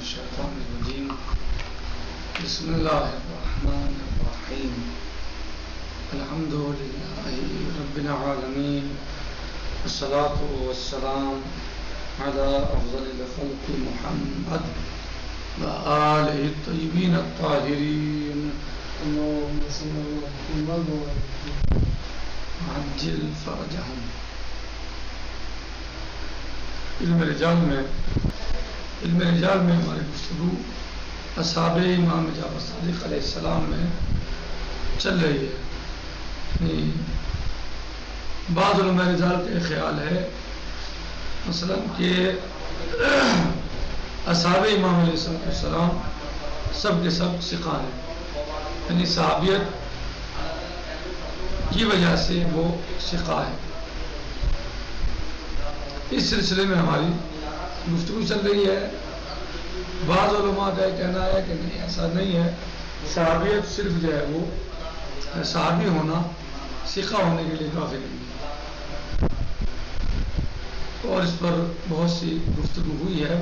الشيطان الرجيم بسم الله الرحمن الرحيم الحمد لله رب العالمين والصلاة والسلام على أفضل الخلق محمد وآله الطيبين الطاهرين اللهم صل على محمد عجل فرجهم. علم رجال میں ہماری گفتگو اصحاب امام جعفر صادق علیہ السلام میں چل رہی ہے. بعض علماء رجال کا خیال ہے مثلا کہ اصحاب امام علیہ السلام سب کے سب ثقہ ہیں، یعنی صحابیت کی وجہ سے وہ ثقہ ہے. اس سلسلے میں ہماری گفتگو چل رہی ہے. بعض علماء کا کہنا ہے کہ نہیں، ایسا نہیں ہے، صحابیت صرف جو ہے وہ صحابی ہونا ثقہ ہونے کے لیے کافی نہیں ہے. اور اس پر بہت سی گفتگو ہوئی ہے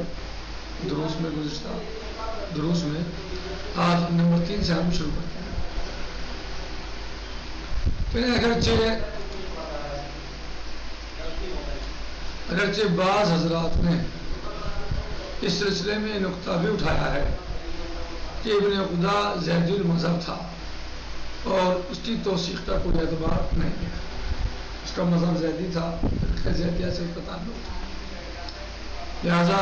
دروس میں، گزشتہ دروس میں. آج نمبر 3 سے ہم شروع کرتے ہیں. پھر اگرچہ بعض حضرات نے اس سلسلے میں نقطہ بھی اٹھایا ہے کہ ابن خدا زیدی المذہب تھا اور اس کی توثیق کا کوئی اعتبار نہیں ہے. اس کا مذہب زیدی تھا، زیدیہ سے اس کا تعلق تھا، لہذا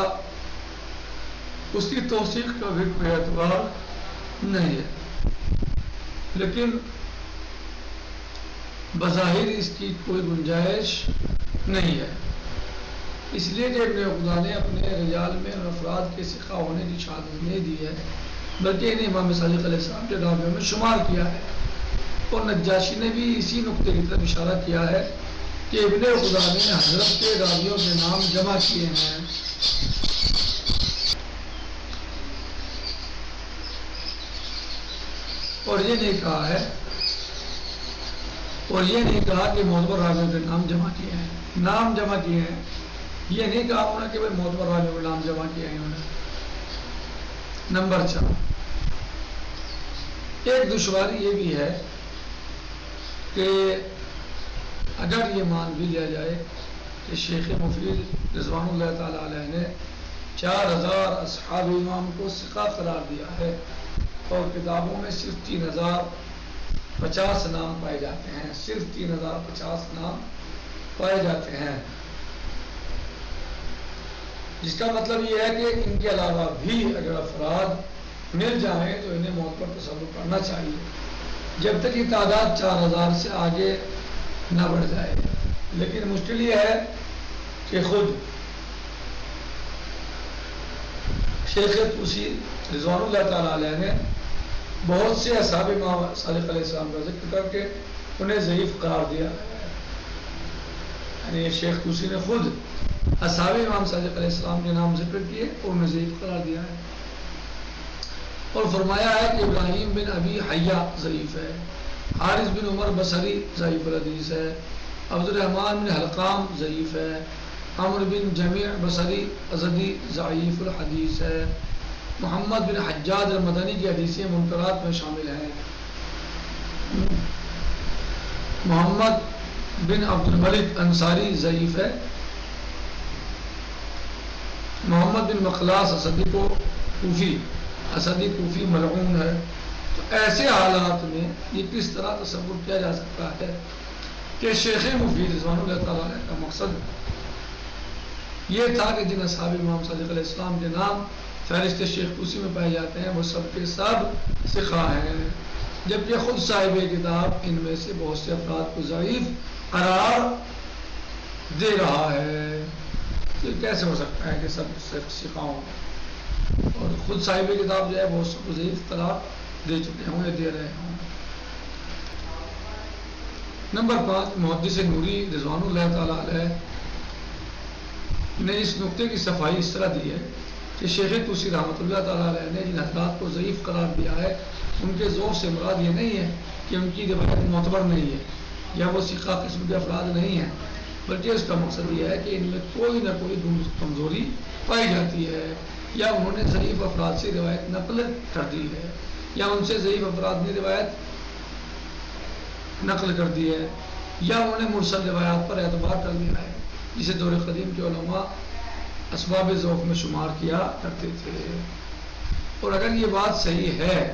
اس کی توثیق کا بھی کوئی اعتبار نہیں ہے. لیکن بظاہر اس کی کوئی گنجائش نہیں ہے، اس لیے کہ ابن خدا نے اپنے رجال میں افراد کے ثقہ ہونے کی شہادت نہیں دی ہے، بلکہ انہیں امام صادق علیہ السلام کے راویوں میں شمار کیا ہے. اور نجاشی نے بھی اسی نقطے کی طرف اشارہ کیا ہے کہ ابن خدا نے حضرت کے راویوں کے نام جمع کیے ہیں. اور یہ نہیں کہا کہ معتبر راویوں کے نام جمع کیے ہیں. نام جمع کیے ہیں، یہ نہیں کہا انہوں نے کہ بھائی معتبر راویوں کے نام جمع کیے ہیں انہوں نے. نمبر 4، ایک دشواری یہ بھی ہے کہ اگر یہ مان بھی لیا جائے کہ شیخ مفید رضوان اللہ تعالی علیہ نے 4000 اصحاب امام کو ثقہ قرار دیا ہے اور کتابوں میں صرف 3050 نام پائے جاتے ہیں، صرف 3050 نام پائے جاتے ہیں، جس کا مطلب یہ ہے کہ ان کے علاوہ بھی اگر افراد مل جائیں تو انہیں موت پر تصور کرنا چاہیے جب تک یہ تعداد 4000 سے آگے نہ بڑھ جائے. لیکن مشکل یہ ہے کہ خود شیخ طوسی رضوان اللہ تعالیٰ علیہ نے بہت سے اصحاب امام صادق علیہ السلام کا ذکر کر کے انہیں ضعیف قرار دیا. یعنی شیخ طوسی نے خود اصحاب امام صادق علیہ السلام کے نام ذکر کیے اور انہیں ضعیف قرار دیا ہے، اور فرمایا ہے کہ ابراہیم بن ابی حیہ ضعیف ہے، حارث بن عمر بصری ضعیف الحدیث ہے، عبد الرحمن بن حلقام ضعیف ہے، عمرو بن جمیع بصری ازدی ضعیف الحدیث ہے، محمد بن حجاج المدنی کی حدیثیں منکرات میں شامل ہیں، محمد بن عبد الملک انصاری ضعیف ہے، محمد بن مخلاص اسدی کوفی ملعون ہے. تو ایسے حالات میں یہ کس طرح تصور کیا جا سکتا ہے کہ شیخ مفید رضوان اللہ تعالیٰ عنہ کا مقصد یہ تھا کہ جن اصحاب امام صادق علیہ السلام کے نام فہرست شیخ طوسی میں پائے جاتے ہیں وہ سب کے سب ثقہ ہیں، جبکہ خود صاحب کتاب ان میں سے بہت سے افراد کو ضعیف قرار دے رہا ہے. یہ کیسے ہو سکتا ہے کہ سب ثقہ ہوں اور خود صاحب کتاب جو ہے وہ سب کو ضعیف قرار دے چکے ہوں یا دے رہے ہوں. نمبر 5، محدث نوری رضوان اللہ تعالیٰ علیہ نے اس نقطے کی صفائی اس طرح دی ہے کہ شیخ طوسی رحمۃ اللہ تعالیٰ علیہ نے جن حضرات کو ضعیف قرار دیا ہے ان کے ذوق سے مراد یہ نہیں ہے کہ ان کی روایت معتبر نہیں ہے یا وہ ثقہ قسم کے افراد نہیں ہیں، بلکہ اس کا مقصد یہ ہے کہ ان میں کوئی نہ کوئی کمزوری پائی جاتی ہے. یا انہوں نے ضعیف افراد سے روایت نقل کر دی ہے، یا ان سے ضعیف افراد نے روایت نقل کر دی ہے، یا انہوں نے مرسل روایات پر اعتبار کر لیا ہے، جسے دور قدیم کے علماء اسباب ضعف میں شمار کیا کرتے تھے۔ اور اگر یہ بات صحیح ہے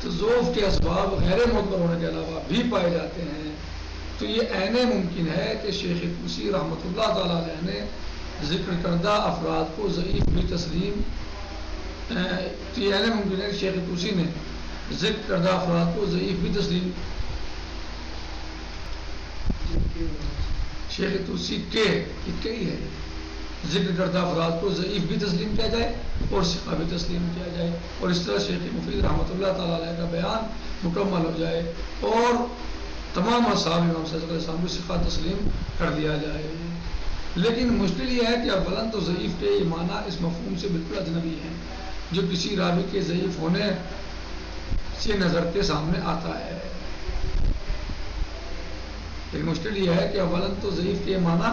تو ضعف کے اسباب غیر معتبر ہونے کے علاوہ بھی پائے جاتے ہیں، تو یہ عین ممکن ہے کہ شیخ طوسی رحمۃ اللہ تعالیٰ علیہ نے ذکر کردہ افراد کو ضعیف بھی تسلیم تو یہ عین ممکن ہے کہ شیخ طوسی نے ذکر کردہ افراد کو ضعیف بھی تسلیم شیخ طوسی کے ہی ہے ذکر کردہ افراد کو ضعیف بھی تسلیم کیا جائے اور ثقہ بھی تسلیم کیا جائے، اور اس طرح شیخ مفید رحمۃ اللہ تعالیٰ علیہ کا بیان مکمل ہو جائے اور تمام اصحاب امام صلی اللہ علیہ وسلم کو ثقہ تسلیم کر دیا جائے۔ لیکن مشکل یہ ہے کہ اولاً تو ضعیف کے یہ معنی اس مفہوم سے بالکل اجنبی ہیں جو کسی راوی کے ضعیف ہونے سے نظر کے سامنے آتا ہے۔ لیکن مشکل یہ ہے کہ اولاً تو ضعیف کے یہ معنی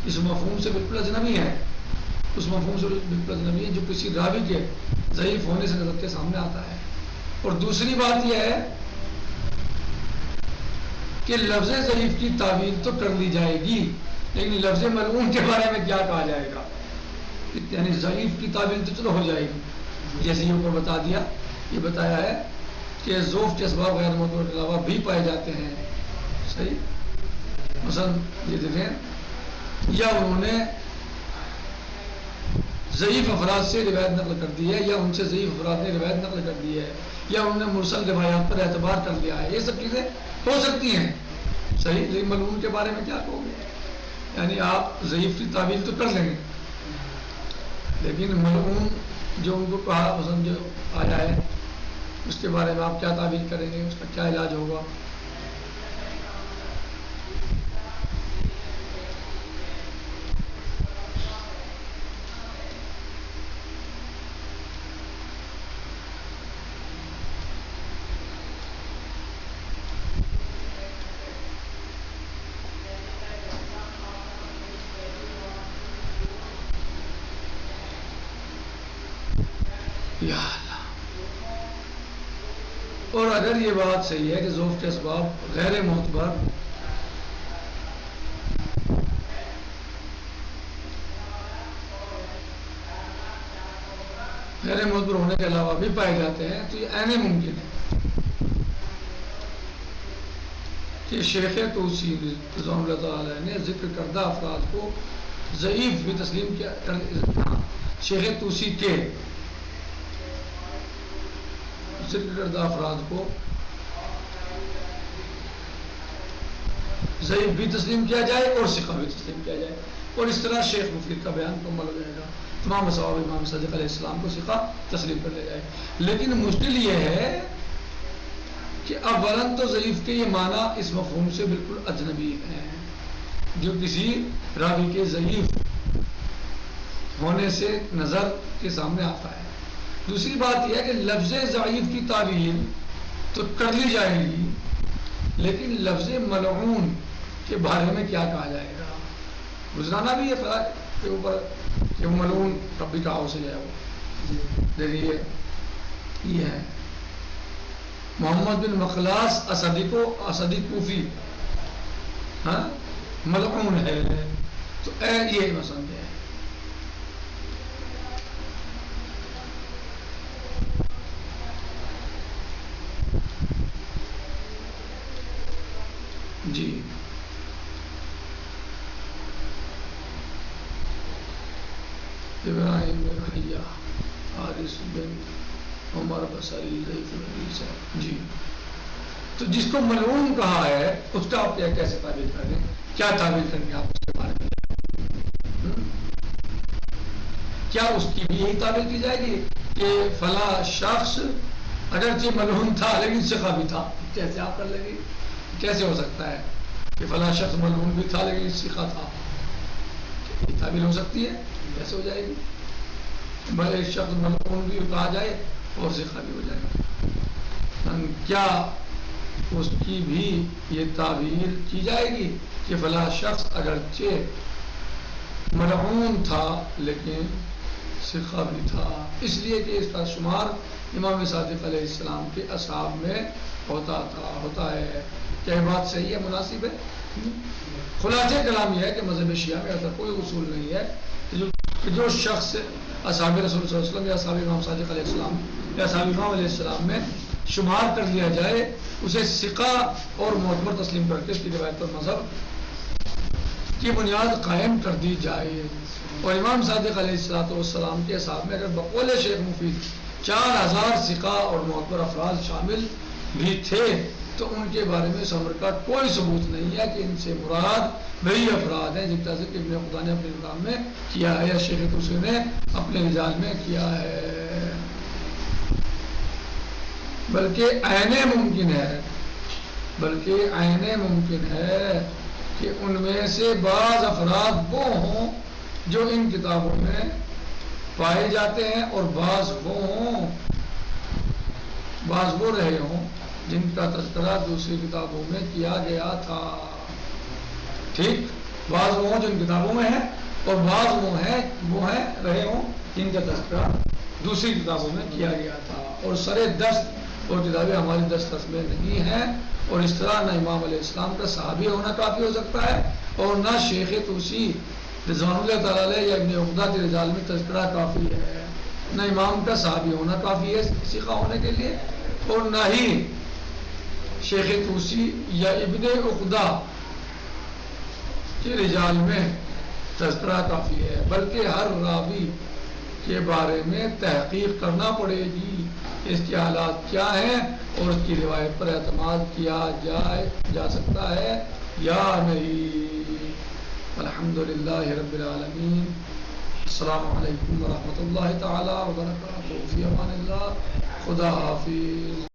اس مفہوم سے بالکل اجنبی ہے، اس مفہوم سے بالکل اجنبی ہے جو کسی راوی کے ضعیف ہونے سے نظر کے سامنے آتا ہے۔ اور دوسری بات یہ ہے کہ لفظ ضعیف کی تعویل تو کر لی جائے گی، لیکن لفظ ملعون کے بارے میں کیا کہا جائے گا؟ یعنی ضعیف کی تعویل تو چلو ہو جائے گی، جیسے یہ اوپر بتا دیا، یہ بتایا ہے کہ ضعف کے اسباب غیر معتبر کے علاوہ بھی پائے جاتے ہیں، صحیح۔ مثلا یہ دیکھیں، یا انہوں نے ضعیف افراد سے روایت نقل کر دی ہے، یا ان سے ضعیف افراد نے روایت نقل کر دی ہے، یا انہوں نے مرسل روایات پر اعتبار کر لیا ہے، یہ سب چیزیں ہو سکتی ہیں، صحیح۔ لیکن ملعون کے بارے میں کیا کہو گے؟ یعنی آپ ضعیف کی تعویل تو کر لیں گے، لیکن ملعون جو ان کو کہا پسند جو آیا ہے اس کے بارے میں آپ کیا تعویل کریں گے، اس کا کیا علاج ہوگا؟ اور اگر یہ بات صحیح ہے کہ ضعف کے اسباب غیر معتبر ہونے کے علاوہ بھی پائے جاتے ہیں، تو یہ عین ممکن ہے کہ شیخ طوسی رضوان اللہ تعالی نے ذکر کردہ افراد کو ضعیف بھی تسلیم کیا، شیخ طوسی کے ذکر کردہ افراد کو ضعیف بھی تسلیم کیا جائے اور ثقہ بھی تسلیم کیا جائے، اور اس طرح شیخ مفید کا بیان مکمل ہو جائے گا، تمام اصحاب امام صادق علیہ السلام کو ثقہ تسلیم کر لیا جائے۔ لیکن مشکل یہ ہے کہ اولاً تو ضعیف کے یہ معنی اس مفہوم سے بالکل اجنبی ہے جو کسی راوی کے ضعیف ہونے سے نظر کے سامنے آتا ہے۔ دوسری بات یہ ہے کہ لفظ ضعیف کی تعویل تو کر لی جائے گی، لیکن لفظ ملعون کے بارے میں کیا کہا جائے گا؟ گزرانا بھی ہے فرق کے اوپر کہ ملعون کب بھی کہا ہو سے جائے وہ دیکھیے، یہ ہے محمد بن مخلاص اسدی کوفی ملعون ہے، تو یہ مسئلہ ہے۔ جی ابراہیم بن حیہ حارث بن عمر بصری ضعیف الحدیث ہے، جی۔ تو جس کو ملعون کہا ہے اس کا آپ کیسے تعبیر کریں گے؟ کیا تعبیر کریں گے آپ اس کے بارے میں؟ کیا اس کی بھی یہی تعبیر کی جائے گی کہ فلاں شخص اگرچہ ملعون تھا لیکن ثقہ بھی تھا؟ کیسے آپ کر لیں گے؟ کیسے ہو سکتا ہے کہ فلاں شخص ملعون بھی تھا لیکن ثقہ تھا؟ یہ تعبیر ہو سکتی ہے؟ کیسے ہو جائے گی؟ بھلے ایک شخص ملعون بھی کہا جائے اور ثقہ بھی ہو جائے، کیا اس کی بھی یہ تعبیر کی جائے گی کہ فلاں شخص اگرچہ ملعون تھا لیکن ثقہ بھی تھا، اس لیے کہ اس کا شمار امام صادق علیہ السلام کے اصحاب میں ہوتا ہے. کیا یہ بات صحیح ہے، مناسب ہے؟ خلاصہ کلام یہ ہے کہ مذہب شیعہ میں ایسا کوئی اصول نہیں ہے کہ جو شخص اصحاب رسول صلی اللہ علیہ وسلم یا اصحاب امام صادق علیہ السلام یا اصحاب امام علیہ السلام میں شمار کر لیا جائے اسے ثقہ اور معتبر تسلیم کر کے اس کی روایت پر مذہب کی بنیاد قائم کر دی جائے. اور امام صادق علیہ السلام کے اصحاب میں اگر بقول شیخ مفید 4000 ثقہ اور معتبر افراد شامل بھی تھے تو ان کے بارے میں اس امر کا کوئی ثبوت نہیں ہے کہ ان سے مراد وہی افراد ہیں جن کا ذکر ابن خدا نے اپنے نظام میں کیا ہے یا شیخ توسی نے اپنے رجال میں کیا ہے، بلکہ عین ممکن ہے کہ ان میں سے بعض افراد وہ ہوں جو ان کتابوں میں پائے جاتے ہیں اور بعض وہ رہے ہوں جن کا تذکرہ دوسری کتابوں میں کیا گیا تھا. ٹھیک، بعض وہ جن کتابوں میں ہیں اور بعض وہ ہیں رہے ہوں جن کا تذکرہ دوسری کتابوں میں کیا گیا تھا. اور سر دست اور کتابیں ہماری دسترس میں نہیں ہیں، اور اس طرح نہ امام علیہ السلام کا صحابی ہونا کافی ہو سکتا ہے اور نہ شیخ توسی رضوان اللہ تعالیٰ علیہ یا ابن عقدہ کے رجال میں تذکرہ کافی ہے، نہ امام کا صحابی ہونا کافی ہے ثقہ ہونے کے لیے، اور نہ ہی شیخ توسی یا ابن عقدہ کے رجال میں تذکرہ کافی ہے، بلکہ ہر راوی کے بارے میں تحقیق کرنا پڑے گی اس کے حالات کیا ہیں اور اس کی روایت پر اعتماد کیا جا سکتا ہے یا نہیں. الحمدللہ رب العالمین. السلام علیکم ورحمۃ اللہ تعالی وبرکاتہ. فی امان اللہ. خدا حافظ.